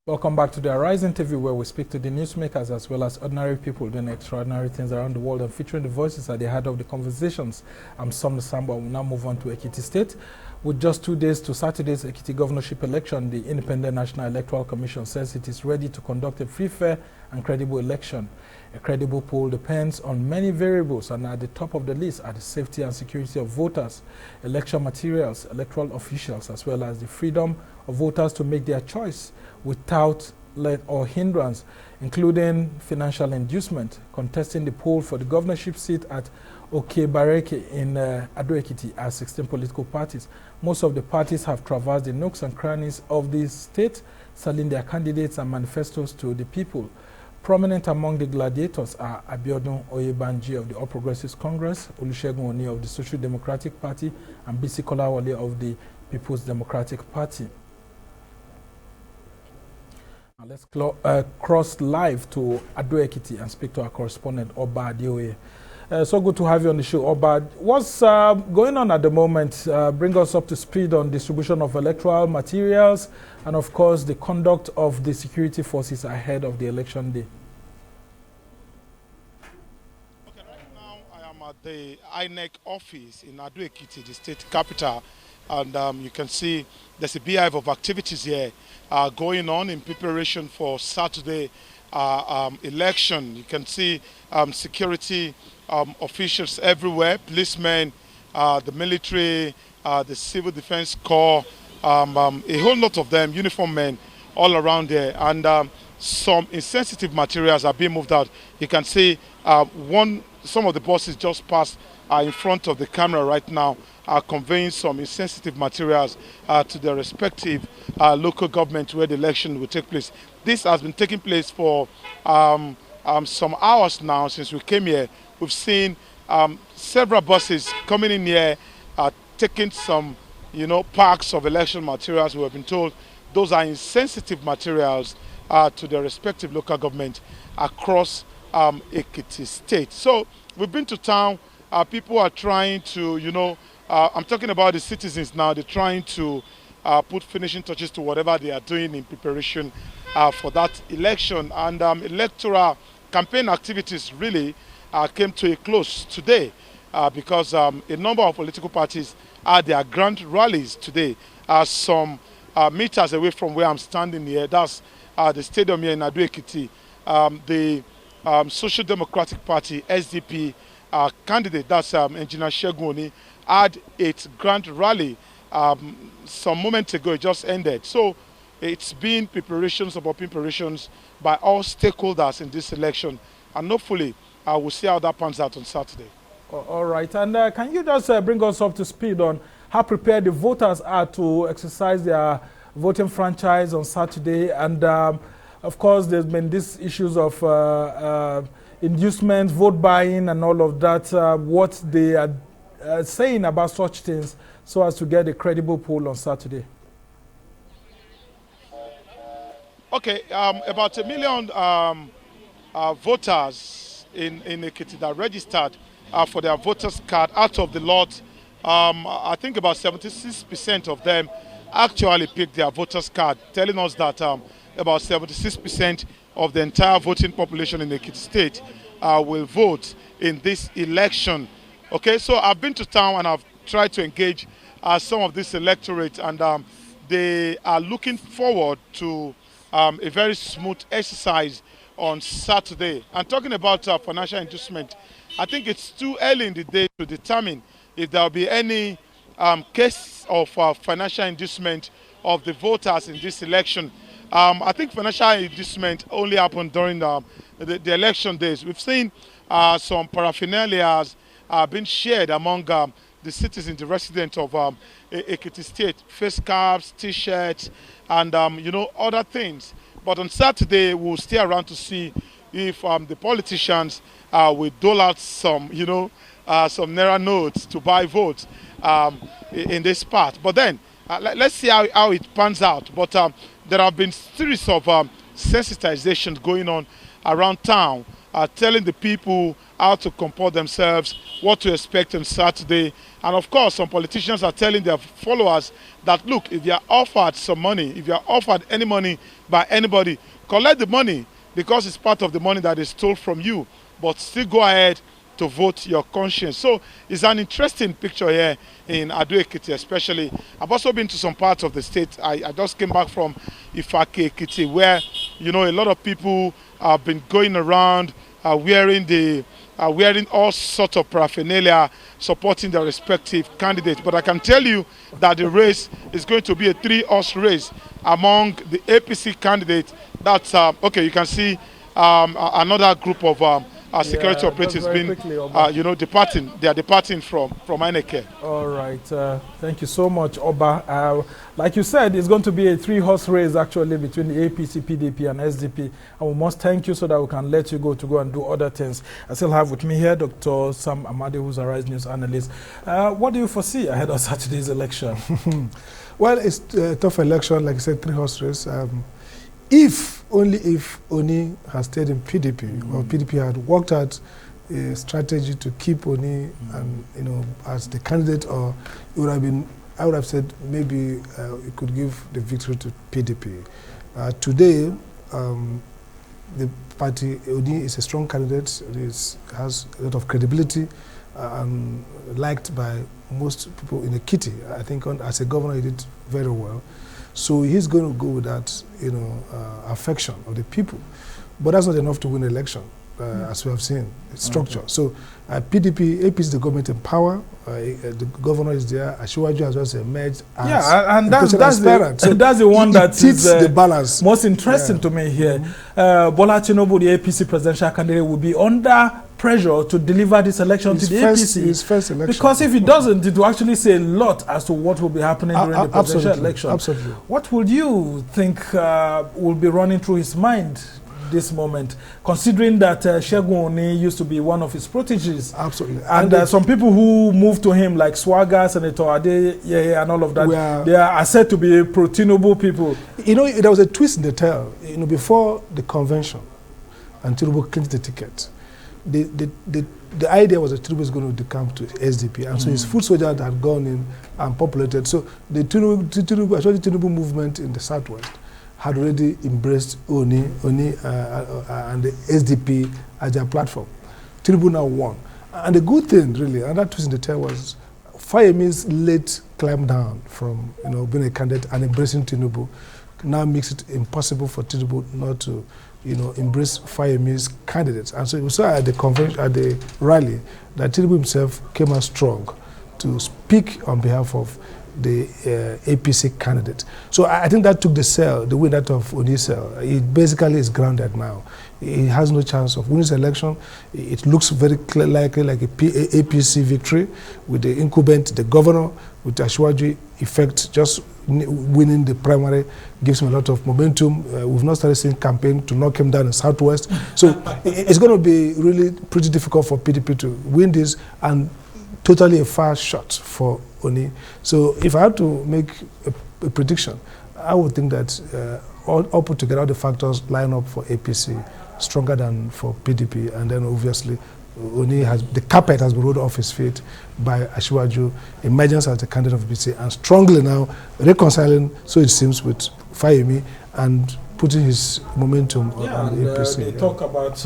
Welcome back to the Arise interview, where we speak to the newsmakers as well as ordinary people doing extraordinary things around the world and featuring the voices at the heart of the conversations. I'm Sam Sambo. We'll now move on to Ekiti State. With just 2 days to Saturday's Ekiti governorship election, the Independent National Electoral Commission says it is ready to conduct a free, fair and credible election. A credible poll depends on many variables, and at the top of the list are the safety and security of voters, election materials, electoral officials, as well as the freedom of voters to make their choice without let or hindrance, including financial inducement. Contesting the poll for the governorship seat at Okebareke in Ado-Ekiti are 16 political parties. Most of the parties have traversed the nooks and crannies of the state, selling their candidates and manifestos to the people. Prominent among the gladiators are Abiodun Oyebanji of the All Progressives Congress, Olusegun Oni of the Social Democratic Party, and Bisi Kolawole of the People's Democratic Party. Now let's cross live to Ado-Ekiti and speak to our correspondent, Oba Adeoye. So good to have you on the show, Oba. What's going on at the moment? Bring us up to speed on distribution of electoral materials and, of course, the conduct of the security forces ahead of the election day. Okay, right now I am at the INEC office in Ado-Ekiti, the state capital, and you can see there's a beehive of activities here going on in preparation for Saturday election. You can see security officials everywhere, policemen, the military, the civil defense corps, a whole lot of them, uniform men all around there, and some insensitive materials are being moved out. You can see some of the buses just passed in front of the camera right now, conveying some insensitive materials to their respective local government where the election will take place. This has been taking place for some hours now since we came here. We've seen several buses coming in here, taking some, packs of election materials. We have been told those are insensitive materials to their respective local government across Ekiti State. So we've been to town. People are trying to, I'm talking about the citizens now. They're trying to put finishing touches to whatever they are doing in preparation for that election. And electoral campaign activities really came to a close today because a number of political parties had their grand rallies today. Some meters away from where I'm standing here, that's the stadium here in Ado-Ekiti. The Social Democratic Party, SDP, candidate, that's Engineer Segun Oni, had its grand rally some moments ago. It just ended. So it's been preparations about preparations by all stakeholders in this election, and hopefully we'll see how that pans out on Saturday. All right, and can you just bring us up to speed on how prepared the voters are to exercise their voting franchise on Saturday? And of course, there's been these issues of inducement, vote buying, and all of that. What they are saying about such things so as to get a credible poll on Saturday? Okay, about 1 million voters in Ekiti that registered for their voters card out of the lot. I think about 76% of them actually picked their voters card, telling us that about 76% of the entire voting population in Ekiti State will vote in this election. Okay, so I've been to town and I've tried to engage some of this electorate, and they are looking forward to a very smooth exercise on Saturday. And talking about financial inducement, I think it's too early in the day to determine if there will be any case of financial inducement of the voters in this election. I think financial inducement only happened during the election days. We've seen some paraphernalia being shared among the citizens, the residents of Ekiti State, face caps, T-shirts, and other things. But on Saturday, we'll stay around to see if the politicians will dole out some, some naira notes to buy votes in this part. But then, let's see how it pans out. But there have been series of sensitizations going on around town telling the people how to comport themselves, what to expect on Saturday. And of course, some politicians are telling their followers that, look, if you are offered some money, if you are offered any money by anybody, collect the money because it's part of the money that is stole from you, but still go ahead to vote your conscience. So it's an interesting picture here in Ekiti especially. I've also been to some parts of the state. I just came back from Ekiti where, you know, a lot of people have been going around wearing all sorts of paraphernalia supporting their respective candidates. But I can tell you that the race is going to be a three-horse race among the APC candidates. That's, okay, you can see another group of security operatives being, you know, departing. They are departing from INEC. All right. Thank you so much, Oba. Like you said, it's going to be a three-horse race actually between the APC, PDP, and SDP. And we must thank you so that we can let you go and do other things. I still have with me here Dr. Sam Amadi, who's a Rise News analyst. What do you foresee ahead of Saturday's election? Well, it's a tough election, like I said, three-horse race. Only if Oni has stayed in PDP, or PDP had worked out a strategy to keep Oni and, you know, as the candidate, or it would have been, I would have said maybe it could give the victory to PDP. Today, the party, Oni is a strong candidate, has a lot of credibility, and liked by most people in Ekiti. I think as a governor, he did very well. So he's going to go with that, you know, affection of the people. But that's not enough to win an election, as we have seen, it's structure. So PDP, AP is the government in power, the governor is there, Asiwaju has just emerged as and that's the one that is the balance. Most interesting to me here. Bola Tinubu, the APC presidential candidate, will be under pressure to deliver this election to the APC. His first election. Because if he doesn't, it will actually say a lot as to what will be happening during the presidential election. Absolutely. What would you think will be running through his mind this moment, considering that Segun Oni used to be one of his proteges? Absolutely. And some people who moved to him, like Swagger, Senator Adeyeye, and all of that, they are said to be pro-Tinubu people. You know, there was a twist in the tale. You know, before the convention, and Tinubu clinched the ticket, the idea was that Tinubu was going to decamp to SDP, and so his foot soldiers had gone in and populated. So the Tinubu movement in the southwest had already embraced Oni and the SDP as their platform. Tinubu now won. And the good thing, really, and that twist in the tail was Fayemi's late climb down from, you know, being a candidate and embracing Tinubu now makes it impossible for Tinubu not to, you know, embrace Fayemi's candidates. And so we saw at the convention, at the rally, that Tinubu himself came out strong to speak on behalf of the APC candidate. So I think that took the win out of Oni's cell. It basically is grounded now. He has no chance of winning this election. It looks very likely like a APC victory with the incumbent, the governor, with Asiwaju effect, just winning the primary gives him a lot of momentum. We've not started seeing campaign to knock him down in Southwest. So it's going to be really pretty difficult for PDP to win this, and totally a far shot for Oni. So if I had to make a prediction, I would think that all put together, all the factors line up for APC stronger than for PDP, and then obviously Oni the carpet has been rolled off his feet by Asiwaju, emergence as the candidate of APC, and strongly now reconciling, so it seems, with Fayemi and putting his momentum on the APC. They talk about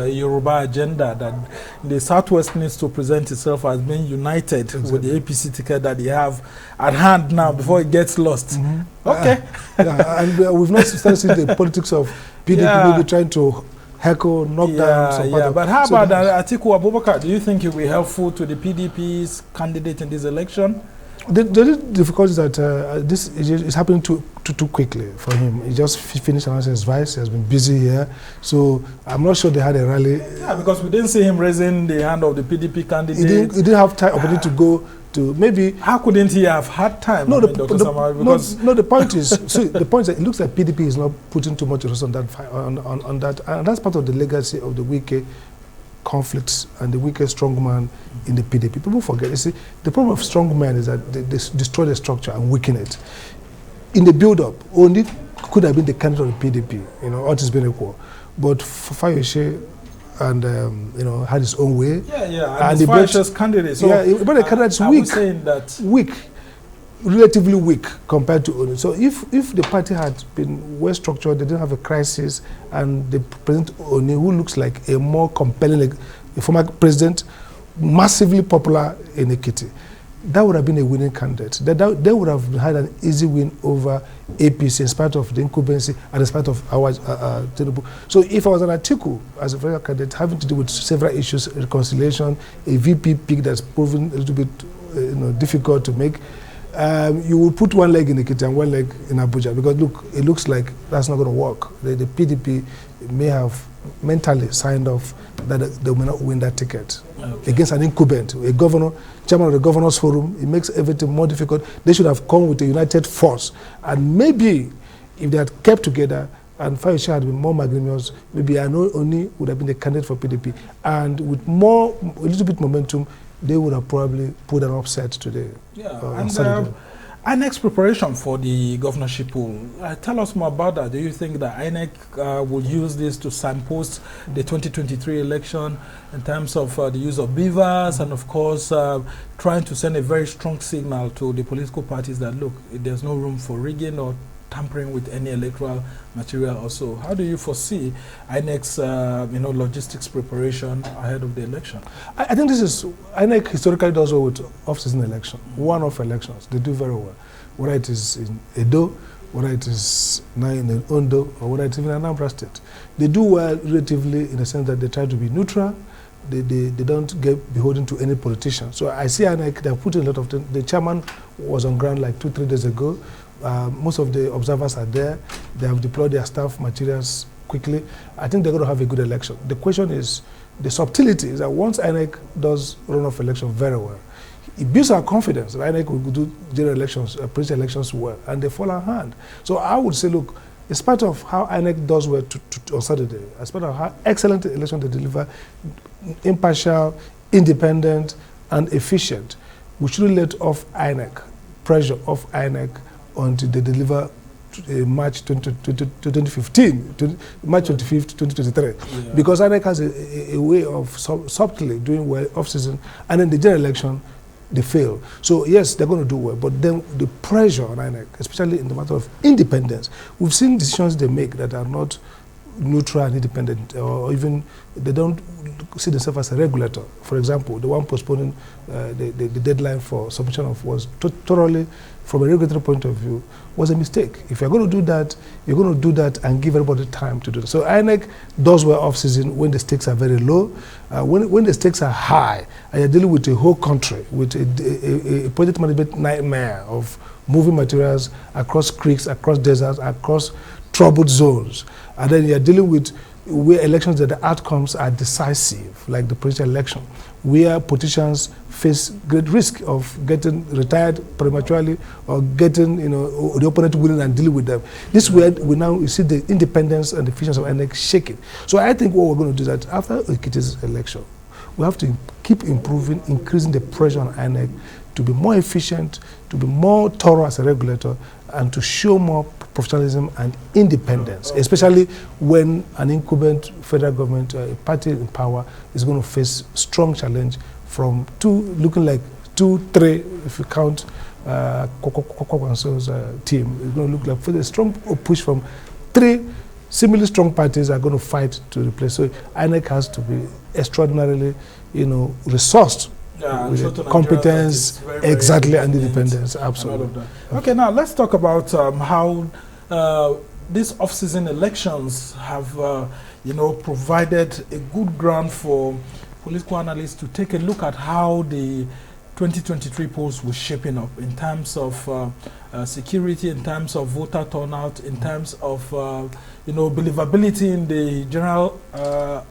Yoruba agenda, that the Southwest needs to present itself as being united with the APC ticket that they have at hand now before it gets lost. Okay. And we've not started seeing the politics of PDP maybe trying to heckle, knock down some part. But how about Atiku Abubakar? Do you think it will be helpful to the PDP's candidate in this election? The difficulty is that this is happening too quickly for him. He just finished announcing his vice. He has been busy here. So I'm not sure they had a rally. Yeah, because we didn't see him raising the hand of the PDP candidate. He didn't have time opportunity to go to maybe. How couldn't he have had time? No, the point is, the point is that it looks like PDP is not putting too much resource on that, and that's part of the legacy of the Wike conflicts and the Wike strongman in the PDP. People forget. You see, the problem of strongman is that they destroy the structure and weaken it. In the build-up, Oni could have been the candidate of the PDP, you know, all this being equal. But Fayose and had his own way. And the vice candidate. So but the candidate's weak. Saying that Relatively weak compared to Oni. So if the party had been well structured, they didn't have a crisis, and they present Oni, who looks like a more compelling, like a former president, massively popular in Ekiti, that would have been a winning candidate. They would have had an easy win over APC in spite of the incumbency and in spite of our Tinubu. So if I was an Atiku as a presidential candidate having to do with several issues, reconciliation, a VP pick that's proven a little bit difficult to make, you would put one leg in Ekiti and one leg in Abuja, because look, it looks like that's not going to work. The PDP may have mentally signed off that they may not win that ticket against an incumbent, a governor, chairman of the Governors Forum. It makes everything more difficult. They should have come with a united force, and maybe if they had kept together and Fayosha had been more magnanimous, maybe Oni would have been the candidate for PDP, and with a little bit momentum, they would have probably put an upset today. And INEC's preparation for the governorship poll. Tell us more about that. Do you think that INEC will use this to signpost the 2023 election in terms of the use of beavers and, of course, trying to send a very strong signal to the political parties that, look, there's no room for rigging or tampering with any electoral material also? How do you foresee INEC's logistics preparation ahead of the election? I think INEC historically does well with off-season election, one-off elections. They do very well. Whether it is in Edo, whether it is now in Ondo, or whether it's even in Anambra State. They do well relatively in the sense that they try to be neutral. They don't get beholden to any politician. So I see INEC, they have put in a lot of things. The chairman was on ground like 2-3 days ago. Most of the observers are there. They have deployed their staff materials quickly. I think they're going to have a good election. The question is, the subtlety is that once INEC does runoff election very well, it builds our confidence that INEC will do general elections, presidential elections well, and they fall our hand. So I would say, look, in spite of how INEC does well on Saturday, in spite of how excellent election they deliver, impartial, independent, and efficient, we shouldn't let pressure off INEC until they deliver March 2015, March 25th, 2023. Because INEC has a way of subtly doing well off-season, and in the general election, they fail. So yes, they're going to do well, but then the pressure on INEC, especially in the matter of independence, we've seen decisions they make that are not neutral and independent, or even they don't see themselves as a regulator. For example, the one postponing the deadline for submission of was totally, from a regulatory point of view, was a mistake. If you're going to do that, you're going to do that and give everybody time to do that. So INEC does well off-season when the stakes are very low. When the stakes are high, and you're dealing with a whole country, with a project management nightmare of moving materials across creeks, across deserts, across troubled zones, and then you're dealing with where elections that the outcomes are decisive, like the presidential election, where politicians face great risk of getting retired prematurely or getting the opponent winning and dealing with them. This is where we now see the independence and efficiency of INEC shaking. So I think what we're going to do is that after Ekiti's election, we have to keep improving, increasing the pressure on INEC to be more efficient, to be more thorough as a regulator, and to show more professionalism and independence, especially when an incumbent federal government, a party in power, is going to face strong challenge from looking like 2-3, if you count Kwakwanso's team. It's going to look like for a strong push from 3 similarly strong parties are going to fight to replace. So INEC has to be extraordinarily, resourced with competence, exactly, and independence, absolutely. Okay, now let's talk about how these off-season elections have, provided a good ground for political analysts to take a look at how the 2023 polls were shaping up in terms of security, in terms of voter turnout, in terms of believability in the general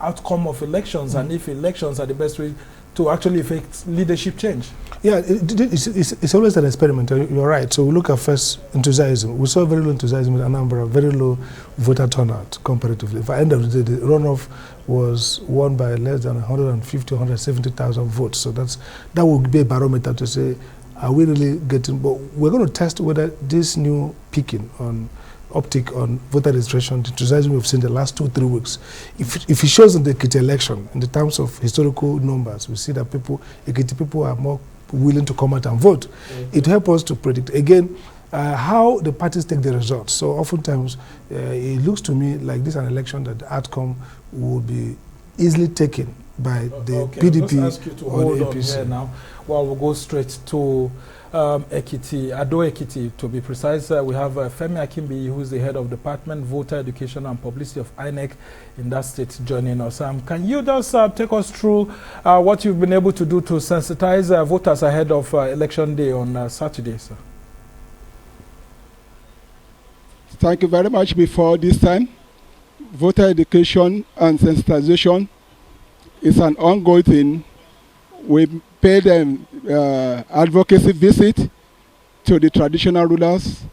outcome of elections, and if elections are the best way to actually affect leadership change. Yeah, it's always an experiment. You're right. So we look at first enthusiasm. We saw very low enthusiasm in Anambra, very low voter turnout comparatively. By the end of the day, the runoff was won by less than 150, 170,000 votes. So that would be a barometer to say, are we really getting? But we're going to test whether this new picking on uptick on voter registration, the enthusiasm we've seen the last 2-3 weeks. If it shows in the Ekiti election, in the terms of historical numbers, we see that Ekiti people are more willing to come out and vote. It helps us to predict, again, how the parties take the results. So oftentimes, it looks to me like this is an election that the outcome will be easily taken by the PDP ask you to or hold the on APC. here now. Well, we'll go straight to Ekiti, Ado Ekiti, to be precise. We have Femi Akinbiyi, who is the head of Department Voter Education and Publicity of INEC in that state, joining us. Can you just take us through what you've been able to do to sensitize voters ahead of Election Day on Saturday, sir? Thank you very much. Before this time, voter education and sensitization is an ongoing thing. We paid an advocacy visit to the traditional rulers,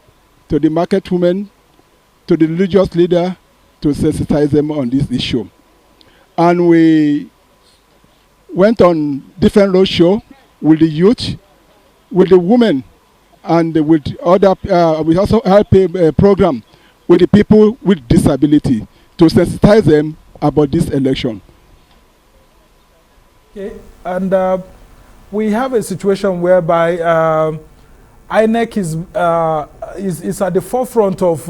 to the market women, to the religious leader to sensitize them on this issue. And we went on different roadshows with the youth, with the women, and with other, we also help a program with the people with disability to sensitize them about this election. Okay, and we have a situation whereby INEC is at the forefront of,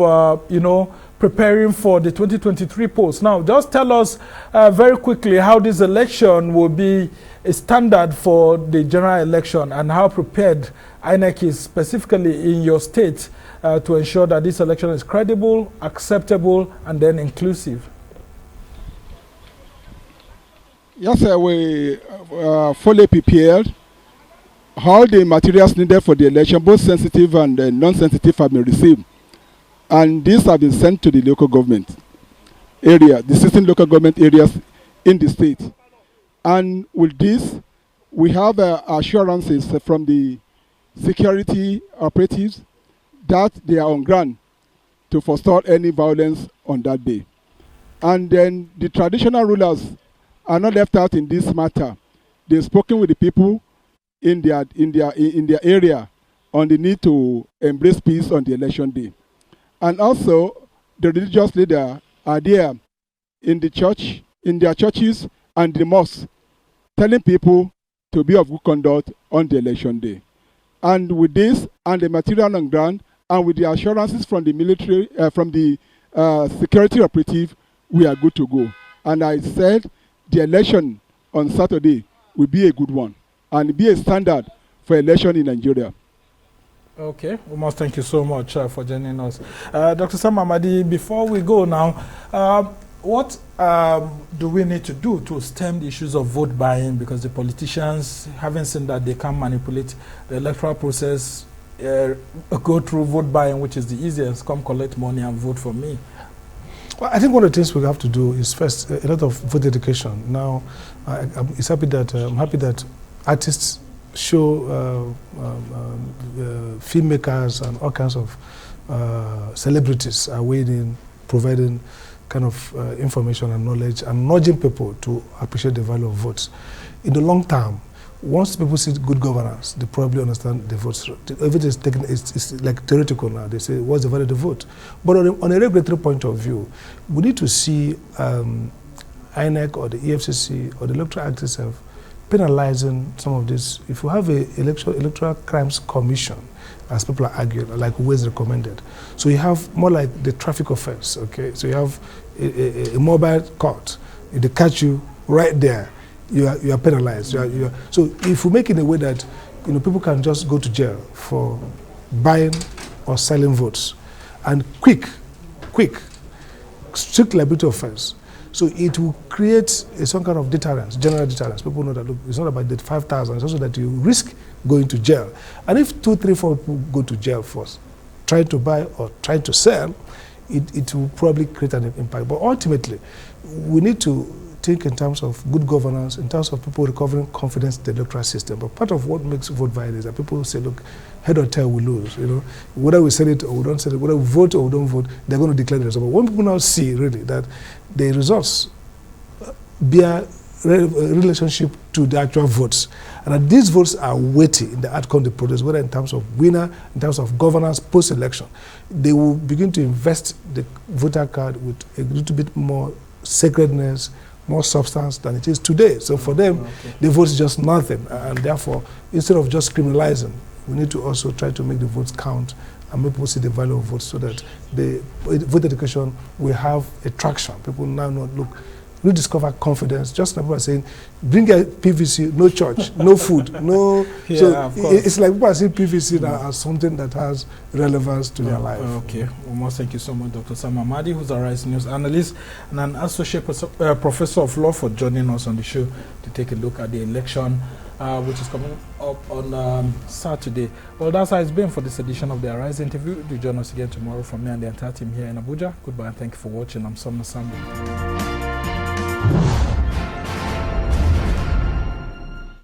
preparing for the 2023 polls. Now, just tell us very quickly how this election will be a standard for the general election and how prepared INEC is specifically in your state to ensure that this election is credible, acceptable, and then inclusive. Yes, sir, we fully prepared. All the materials needed for the election, both sensitive and non-sensitive, have been received. And these have been sent to the local government area, the 16 local government areas in the state. And with this, we have assurances from the security operatives that they are on ground to forestall any violence on that day. And then the traditional rulers are not left out in this matter. They've spoken with the people in their area on the need to embrace peace on the election day. And also, the religious leaders are there in the church, in their churches and the mosques, telling people to be of good conduct on the election day. And with this, and the material on ground, and with the assurances from the military, from the security operative, we are good to go. And I said the election on Saturday will be a good one and be a standard for election in Nigeria. Okay, we must thank you so much for joining us. Dr. Sam Amadi, before we go now, what do we need to do to stem the issues of vote buying? Because the politicians, having seen that they can manipulate the electoral process, go through vote buying, which is the easiest, come collect money and vote for me. Well, I think one of the things we have to do is first a lot of voter education. Now, I'm happy that artists show filmmakers and all kinds of celebrities are waiting, providing kind of information and knowledge and nudging people to appreciate the value of votes. In the long term, once people see good governance, they probably understand the votes. Everything is taken, it's like theoretical now. They say, what's the value of the vote? But on a regulatory point of view, we need to see INEC or the EFCC or the Electoral Act itself penalizing some of this. If we have an electoral crimes commission, as people are arguing, like always recommended, so you have more like the traffic offense, okay? So you have a mobile court. If they catch you right there, you are penalized. So if we make it in a way that people can just go to jail for buying or selling votes, and quick, strict liability offense. So it will create some kind of deterrence, general deterrence. People know that, look, it's not about the 5,000, it's also that you risk going to jail. And if 2, 3, 4 people go to jail first, trying to buy or trying to sell, it will probably create an impact. But ultimately, we need to think in terms of good governance, in terms of people recovering confidence in the electoral system. But part of what makes vote violent is that people say, look, head or tail, we lose. Whether we sell it or we don't sell it, whether we vote or we don't vote, they're going to declare the result. But when people now see really that the results bear relationship to the actual votes. And that these votes are weighty in the outcome of the protest, whether in terms of winner, in terms of governance, post-election. They will begin to invest the voter card with a little bit more sacredness, more substance than it is today. So for them, the vote is just nothing. And therefore, instead of just criminalizing, we need to also try to make the votes count and make people see the value of votes so that the voter education will have a traction. People now know, look, rediscover confidence. Just like people are saying, bring a PVC, no church, no food, no. Yeah, so of course. it's like people are seeing PVC now as something that has relevance to their life. Okay. Well, most thank you so much, Dr. Sam Amadi, who's a Rise News analyst and an associate professor of law, for joining us on the show to take a look at the election, which is coming up on Saturday. Well, that's how it's been for this edition of the Arise interview. Do join us again tomorrow from me and the entire team here in Abuja. Goodbye and thank you for watching. I'm Somna Sambo.